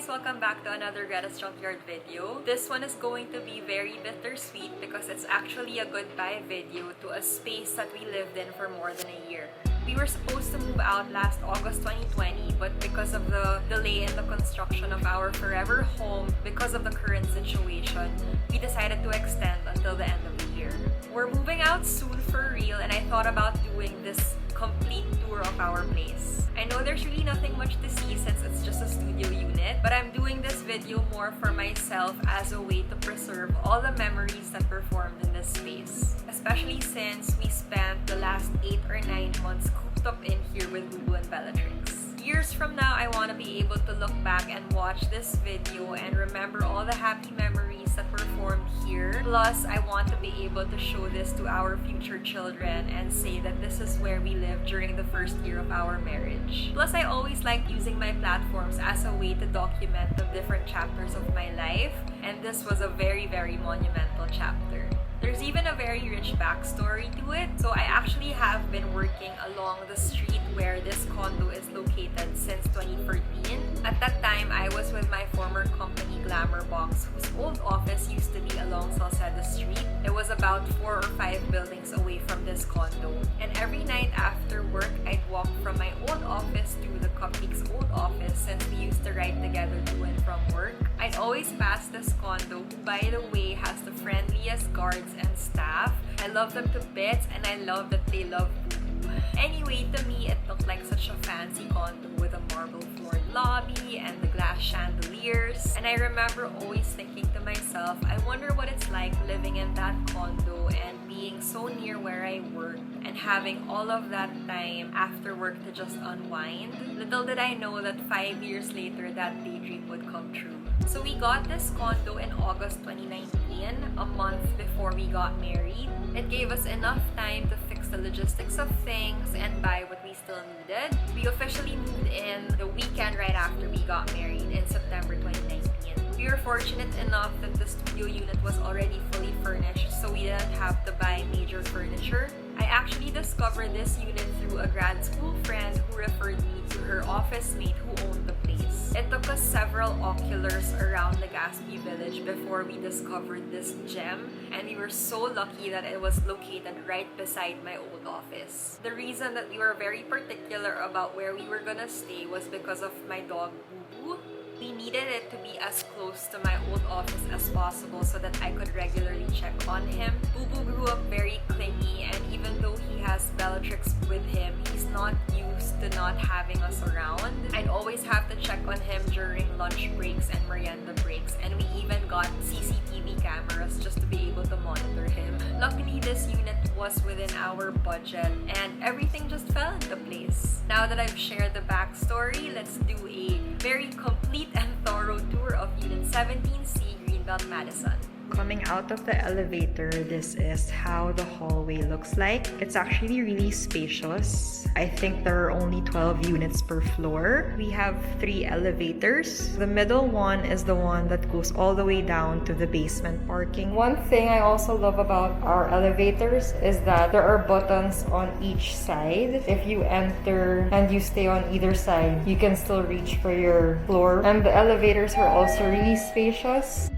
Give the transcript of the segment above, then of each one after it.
guys! Welcome back to another Greta's Junkyard video. This one is going to be very bittersweet because it's actually a goodbye video to a space that we lived in for more than a year. We were supposed to move out last August 2020, but because of the delay in the construction of our forever home, because of the current situation, we decided to extend until the end of the year. We're moving out soon for real, and I thought about doing this complete tour of our place. I know there's really nothing much to see since it's just a studio unit, but I'm doing this video more for myself as a way to preserve all the memories that were formed in this space. Especially since we spent the last 8 or 9 months cooped up in here with Boo Boo and Bellatrix. Years from now, I want to be able to look back and watch this video and remember all the happy memories that were formed here. Plus, I want to be able to show this to our future children and say that this is where we lived during the first year of our marriage. Plus, I always liked using my platforms as a way to document the different chapters of my life, and this was a very, very monumental chapter. There's even a very rich backstory to it. So I actually have been working along the street where this condo is located since 2014. At that time, I was with my former company Glamour Box, whose old office used to be along Salcedo Street. It was about 4 or 5 buildings away from this condo. And every night after work, I'd walk from my old office to the Cupcake's old office since we used to ride together to and from work. I'd always pass this condo, who by the way has the friendliest guards and staff. I love them to bits, and I love that they love Boo Boo. Anyway, to me, it looked like such a fancy condo with a marble floored lobby and the glass chandeliers. And I remember always thinking to myself, I wonder what it's like living in that condo and being so near where I work and having all of that time after work to just unwind. Little did I know that 5 years later, that daydream would come true. So we got this condo in August 2019, a month before we got married. It gave us enough time to fix the logistics of things and buy what we still needed. We officially moved in the weekend right after we got married in September 2019. We were fortunate enough that the studio unit was already fully furnished, so we didn't have to buy major furniture. I actually discovered this unit through a grad school friend who referred me to her office mate who owned the place. It took us several oculars around Legazpi Village before we discovered this gem, and we were so lucky that it was located right beside my old office. The reason that we were very particular about where we were gonna stay was because of my dog Boo Boo. We needed it to be as close to my old office as possible so that I could regularly check on him. Boo Boo grew up very clingy, and even though he has Bellatrix with him, he's not used to not having us around. I'd always have to check on him during lunch breaks and merienda breaks, and we even got CCTV cameras just to be able to monitor him. Luckily, this unit was within our budget and everything just fell into place. Now that I've shared the backstory, let's do a very complete and thorough tour of Unit 17C, Greenbelt, Madison. Coming out of the elevator, this is how the hallway looks like. It's actually really spacious. I think there are only 12 units per floor. We have 3 elevators. The middle one is the one that goes all the way down to the basement parking. One thing I also love about our elevators is that there are buttons on each side. If you enter and you stay on either side, you can still reach for your floor. And the elevators are also really spacious.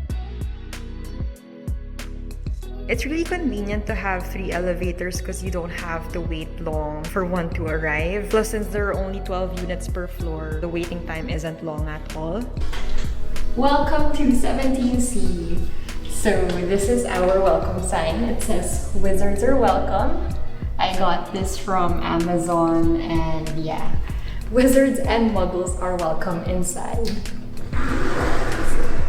It's really convenient to have 3 elevators because you don't have to wait long for one to arrive. Plus, since there are only 12 units per floor, the waiting time isn't long at all. Welcome to 17C. So this is our welcome sign. It says, "Wizards are welcome." I got this from Amazon, and yeah, wizards and muggles are welcome inside.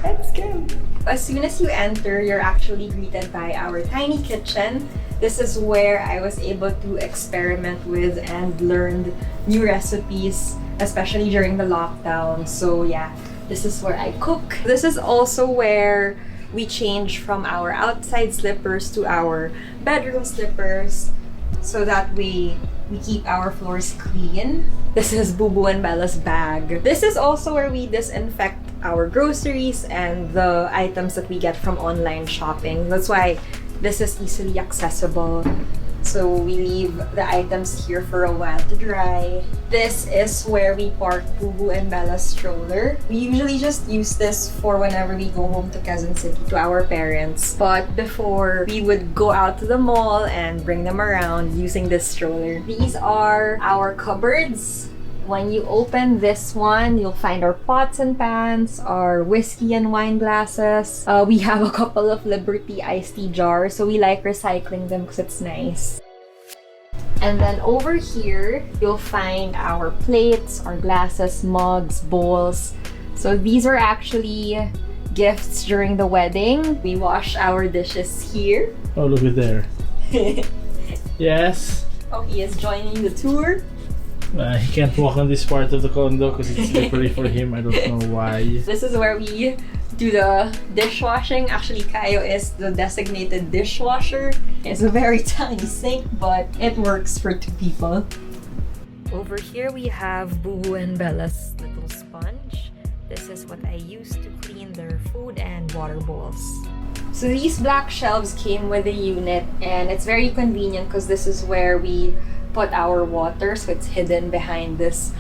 Let's go! As soon as you enter, you're actually greeted by our tiny kitchen. This is where I was able to experiment with and learned new recipes, especially during the lockdown. So yeah, this is where I cook. This is also where we change from our outside slippers to our bedroom slippers, so that way we keep our floors clean. This is Boo Boo and Bella's bag. This is also where we disinfect our groceries and the items that we get from online shopping. That's why this is easily accessible. So we leave the items here for a while to dry. This is where we park Boo Boo and Bella's stroller. We usually just use this for whenever we go home to Quezon City to our parents. But before, we would go out to the mall and bring them around using this stroller. These are our cupboards. When you open this one, you'll find our pots and pans, our whiskey and wine glasses. We have a couple of Liberty iced tea jars, so we like recycling them because it's nice. And then over here, you'll find our plates, our glasses, mugs, bowls. So these are actually gifts during the wedding. We wash our dishes here. Oh, look at there. Yes. Oh, he is joining the tour. He can't walk on this part of the condo because it's slippery for him. I don't know why. This is where we do the dishwashing. Actually, Kayo is the designated dishwasher. It's a very tiny sink, but it works for 2 people. Over here, we have Boo Boo and Bella's little sponge. This is what I use to clean their food and water bowls. So these black shelves came with the unit, and it's very convenient because this is where we put our water, so it's hidden behind this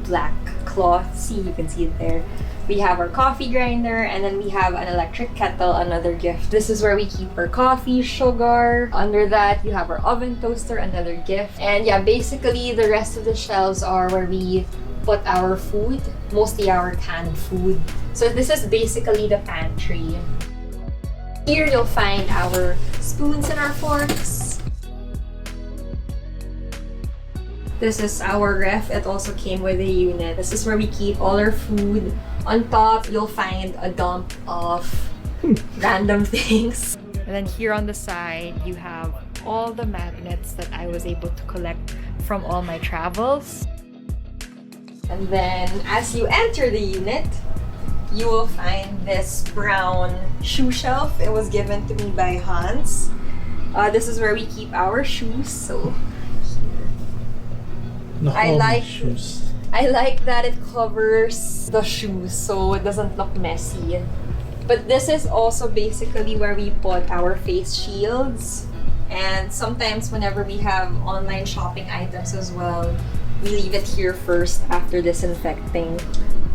black cloth. See, you can see it there. We have our coffee grinder, and then we have an electric kettle, another gift. This is where we keep our coffee, sugar. Under that, you have our oven toaster, another gift. And yeah, basically the rest of the shelves are where we put our food, mostly our canned food. So this is basically the pantry. Here you'll find our spoons and our forks. This is our ref. It also came with a unit. This is where we keep all our food. On top, you'll find a dump of random things. And then here on the side, you have all the magnets that I was able to collect from all my travels. And then as you enter the unit, you will find this brown shoe shelf. It was given to me by Hans. This is where we keep our shoes. So I like that it covers the shoes so it doesn't look messy. But this is also basically where we put our face shields. And sometimes whenever we have online shopping items as well, we leave it here first after disinfecting.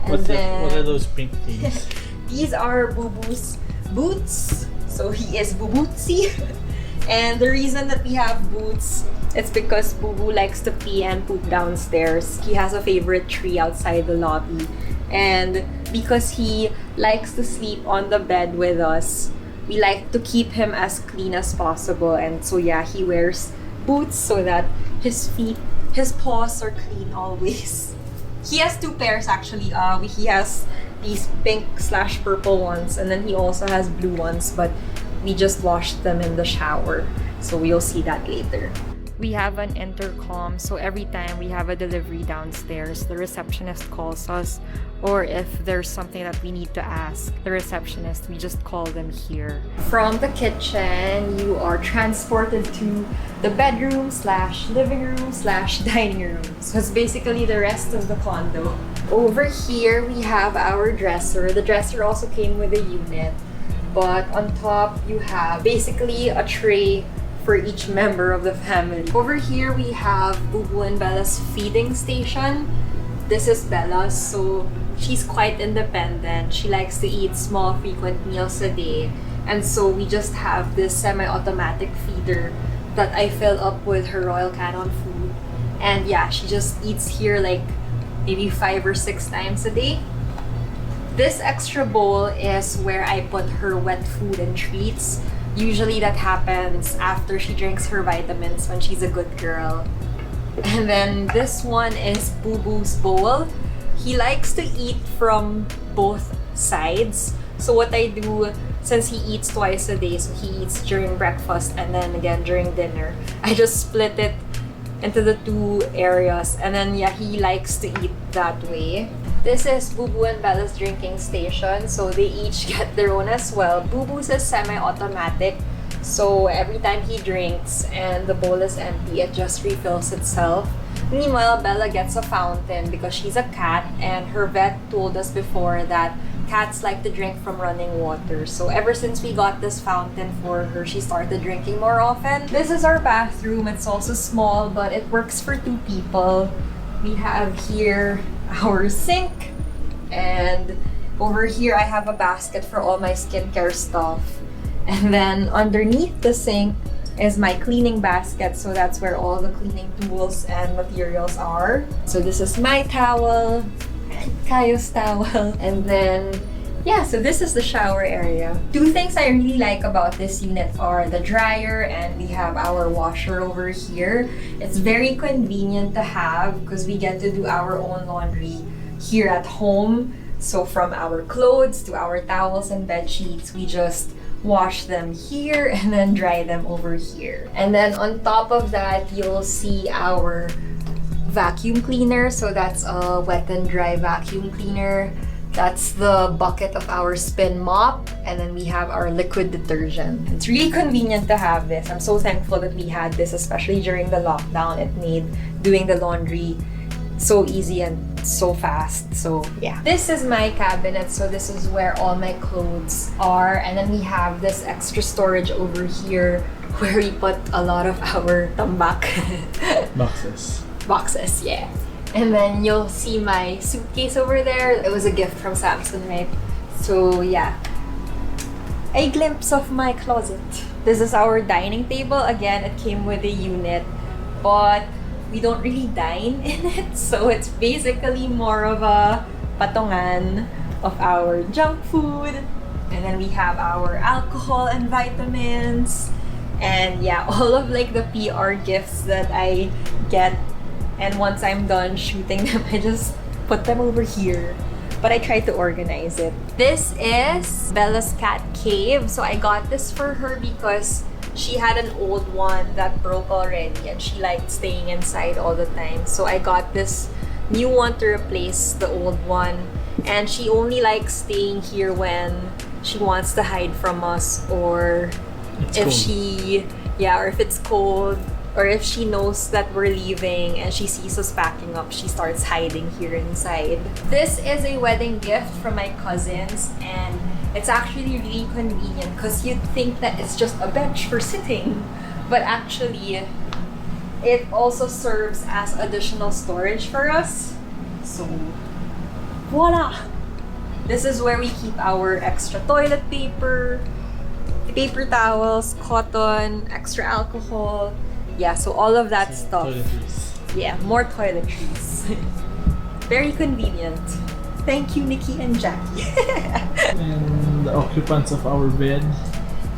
And what are those pink things? These are Boo Boo's boots. So he is Boo Bootsy. And the reason that we have boots, it's because Boo Boo likes to pee and poop downstairs. He has a favorite tree outside the lobby. And because he likes to sleep on the bed with us, we like to keep him as clean as possible. And so yeah, he wears boots so that his feet, his paws are clean always. He has 2 pairs actually. He has these pink/purple ones, and then he also has blue ones, but we just washed them in the shower. So we'll see that later. We have an intercom, so every time we have a delivery downstairs, the receptionist calls us, or if there's something that we need to ask the receptionist, we just call them here. From the kitchen, you are transported to the bedroom/living room/dining room. So it's basically the rest of the condo. Over here, we have our dresser. The dresser also came with a unit, but on top, you have basically a tray for each member of the family. Over here, we have Boo Boo and Bella's feeding station. This is Bella's, so she's quite independent. She likes to eat small, frequent meals a day. And so we just have this semi-automatic feeder that I fill up with her Royal Canin food. And yeah, she just eats here like maybe 5 or 6 times a day. This extra bowl is where I put her wet food and treats. Usually that happens after she drinks her vitamins when she's a good girl. And then this one is Boo Boo's bowl. He likes to eat from both sides. So what I do, since he eats twice a day, so he eats during breakfast and then again during dinner, I just split it into the 2 areas. And then yeah, he likes to eat that way. This is Boo Boo and Bella's drinking station, so they each get their own as well. Boo Boo's is semi-automatic, so every time he drinks and the bowl is empty, it just refills itself. Meanwhile, Bella gets a fountain because she's a cat, and her vet told us before that cats like to drink from running water. So ever since we got this fountain for her, she started drinking more often. This is our bathroom. It's also small, but it works for 2 people. We have here our sink, and over here I have a basket for all my skincare stuff. And then underneath the sink is my cleaning basket, so that's where all the cleaning tools and materials are. So this is my towel, Kayo's towel, and then yeah, so this is the shower area. 2 things I really like about this unit are the dryer, and we have our washer over here. It's very convenient to have because we get to do our own laundry here at home. So from our clothes to our towels and bed sheets, we just wash them here and then dry them over here. And then on top of that, you'll see our vacuum cleaner. So that's a wet and dry vacuum cleaner. That's the bucket of our spin mop, and then we have our liquid detergent. It's really convenient to have this. I'm so thankful that we had this, especially during the lockdown. It made doing the laundry so easy and so fast. So yeah, this is my cabinet. So this is where all my clothes are, and then we have this extra storage over here where we put a lot of our tambak boxes, yeah. And then you'll see my suitcase over there. It was a gift from Samsung, right? So yeah, a glimpse of my closet. This is our dining table. Again, it came with a unit, but we don't really dine in it. So it's basically more of a patungan of our junk food. And then we have our alcohol and vitamins. And yeah, all of like the PR gifts that I get. And once I'm done shooting them, I just put them over here. But I try to organize it. This is Bella's cat cave. So I got this for her because she had an old one that broke already and she liked staying inside all the time. So I got this new one to replace the old one. And she only likes staying here when she wants to hide from us, or if it's cold, or if she knows that we're leaving and she sees us packing up, she starts hiding here inside. This is a wedding gift from my cousins, and it's actually really convenient because you'd think that it's just a bench for sitting, but actually it also serves as additional storage for us. So voila! This is where we keep our extra toilet paper, paper towels, cotton, extra alcohol. Yeah, so all of that stuff. Toiletries. Yeah, more toiletries. Very convenient. Thank you, Nikki and Jackie. And the occupants of our bed.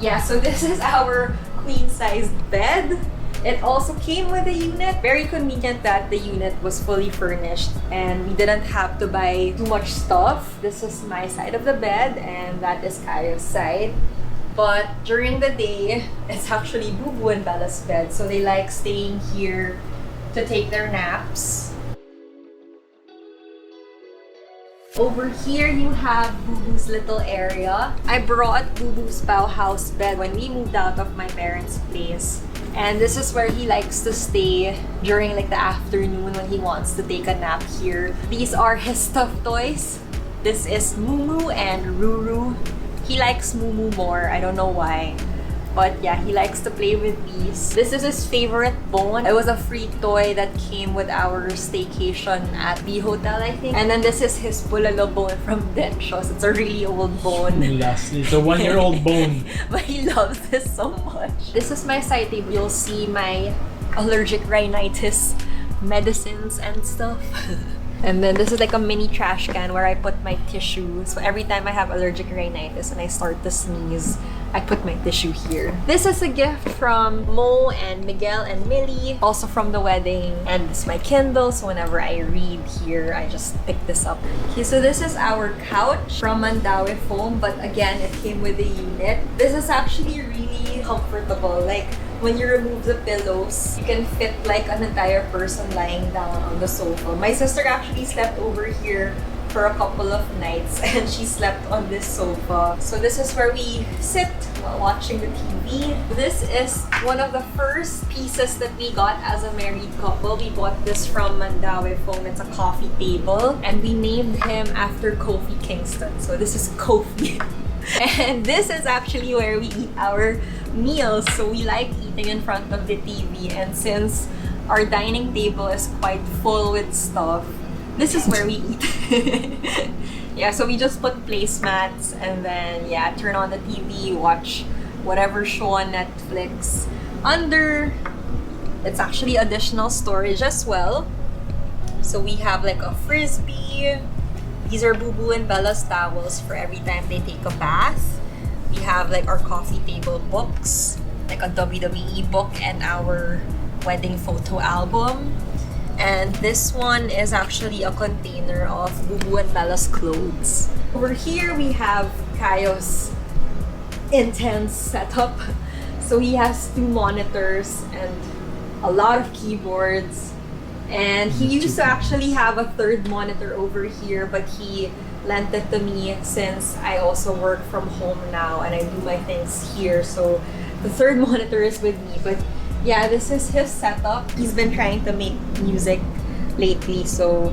Yeah, so this is our queen-sized bed. It also came with a unit. Very convenient that the unit was fully furnished and we didn't have to buy too much stuff. This is my side of the bed and that is Kayo's side. But during the day, it's actually Boo Boo and Bella's bed. So they like staying here to take their naps. Over here, you have Boo Boo's little area. I brought Boo Boo's Bauhaus bed when we moved out of my parents' place. And this is where he likes to stay during like the afternoon when he wants to take a nap here. These are his stuffed toys. This is Moo and Ruru. He likes Moo more, I don't know why. But yeah, he likes to play with these. This is his favorite bone. It was a free toy that came with our staycation at the hotel, I think. And then this is his bulalo bone from Denshos. It's a really old bone. Lastly, it's a 1-year-old bone. But he loves this so much. This is my side table. You'll see my allergic rhinitis medicines and stuff. And then this is like a mini trash can where I put my tissue. So every time I have allergic rhinitis and I start to sneeze, I put my tissue here. This is a gift from Mo and Miguel and Millie, also from the wedding. And this is my Kindle, so whenever I read here, I just pick this up. Okay, so this is our couch from Mandawi Foam, but again, it came with a unit. This is actually really comfortable. Like, when you remove the pillows, you can fit like an entire person lying down on the sofa. My sister actually slept over here for a couple of nights and she slept on this sofa. So this is where we sit while watching the TV. This is one of the first pieces that we got as a married couple. We bought this from Mandawi Foam. It's a coffee table and we named him after Kofi Kingston. So this is Kofi. And this is actually where we eat our meals. So we like eating in front of the TV, and since our dining table is quite full with stuff, this is where we eat. Yeah, so we just put placemats and then yeah, turn on the TV, watch whatever show on Netflix. Under, it's actually additional storage as well. So we have like a frisbee. These are Boo Boo and Bella's towels for every time they take a bath. We have like our coffee table books, like a WWE book and our wedding photo album. And this one is actually a container of Boo Boo and Bella's clothes. Over here we have Kayo's intense setup. So he has 2 monitors and a lot of keyboards. And he used to actually have a 3rd monitor over here, but he lent it to me since I also work from home now and I do my things here. So the 3rd monitor is with me. But yeah, this is his setup. He's been trying to make music lately, so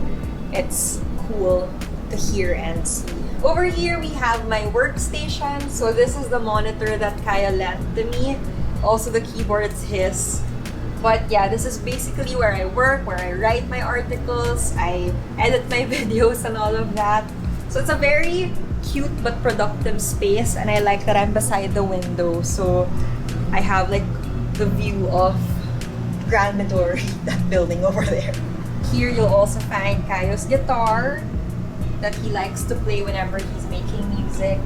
it's cool to hear and see. Over here, we have my workstation. So this is the monitor that Kaya lent to me. Also, the keyboard's his. But yeah, this is basically where I work, where I write my articles, I edit my videos and all of that. So it's a very cute but productive space, and I like that I'm beside the window. So I have like the view of Grand Midori, that building over there. Here you'll also find Kayo's guitar that he likes to play whenever he's making music.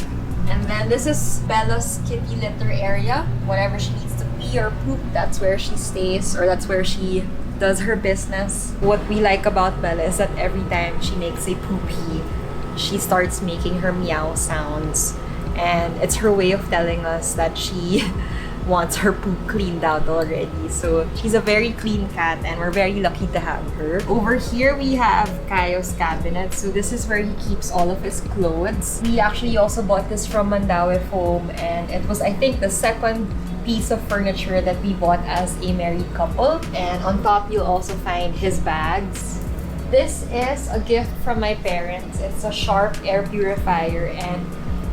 And then this is Bella's kitty litter area. Whenever she needs to pee or poop, that's where she stays, or that's where she does her business. What we like about Bella is that every time she makes a poopy, she starts making her meow sounds. And it's her way of telling us that she wants her poop cleaned out already. So she's a very clean cat and we're very lucky to have her. Over here we have Kayo's cabinet. So this is where he keeps all of his clothes. We actually also bought this from Mandawi Foam, and it was, I think, the 2nd piece of furniture that we bought as a married couple. And on top you'll also find his bags. This is a gift from my parents. It's a Sharp air purifier and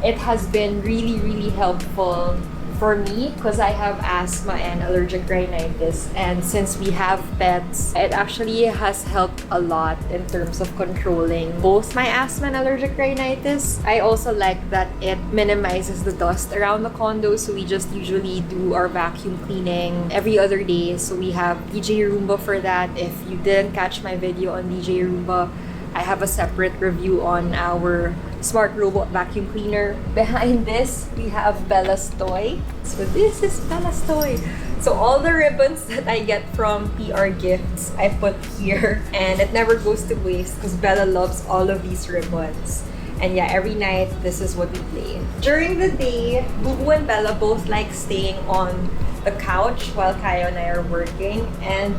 it has been really helpful for me because I have asthma and allergic rhinitis, and since we have pets, it actually has helped a lot in terms of controlling both my asthma and allergic rhinitis. I also like that it minimizes the dust around the condo, so we just usually do our vacuum cleaning every other day. So we have DJ Roomba for that. If you didn't catch my video on DJ Roomba, I have a separate review on our smart robot vacuum cleaner. Behind this, we have Bella's toy. So this is Bella's toy. So all the ribbons that I get from PR Gifts, I put here. And it never goes to waste because Bella loves all of these ribbons. And yeah, every night, this is what we play. During the day, Boo Boo and Bella both like staying on the couch while Kayo and I are working. And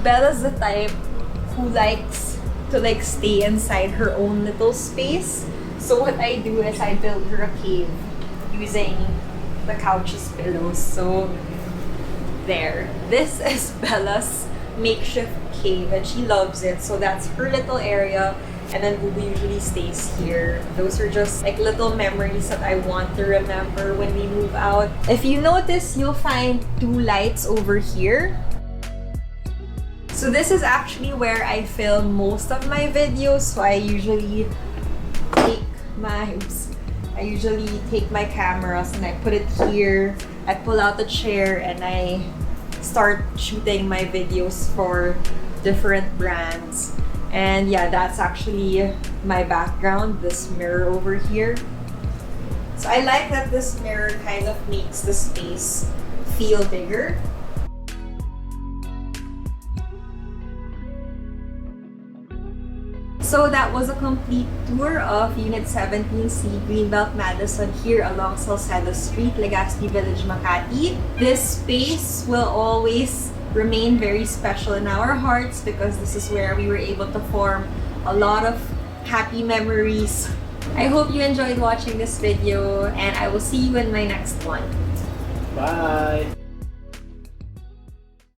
Bella's the type who likes to like stay inside her own little space. So what I do is I build her a cave using the couch's pillows. So there. This is Bella's makeshift cave and she loves it. So that's her little area. And then Boo Boo usually stays here. Those are just like little memories that I want to remember when we move out. If you notice, you'll find 2 lights over here. So this is actually where I film most of my videos. So I usually take my cameras and I put it here. I pull out the chair and I start shooting my videos for different brands. And yeah, that's actually my background, this mirror over here. So I like that this mirror kind of makes the space feel bigger. So that was a complete tour of Unit 17C Greenbelt Madison here along Salcedo Street, Legazpi Village, Makati. This space will always remain very special in our hearts because this is where we were able to form a lot of happy memories. I hope you enjoyed watching this video, and I will see you in my next one. Bye!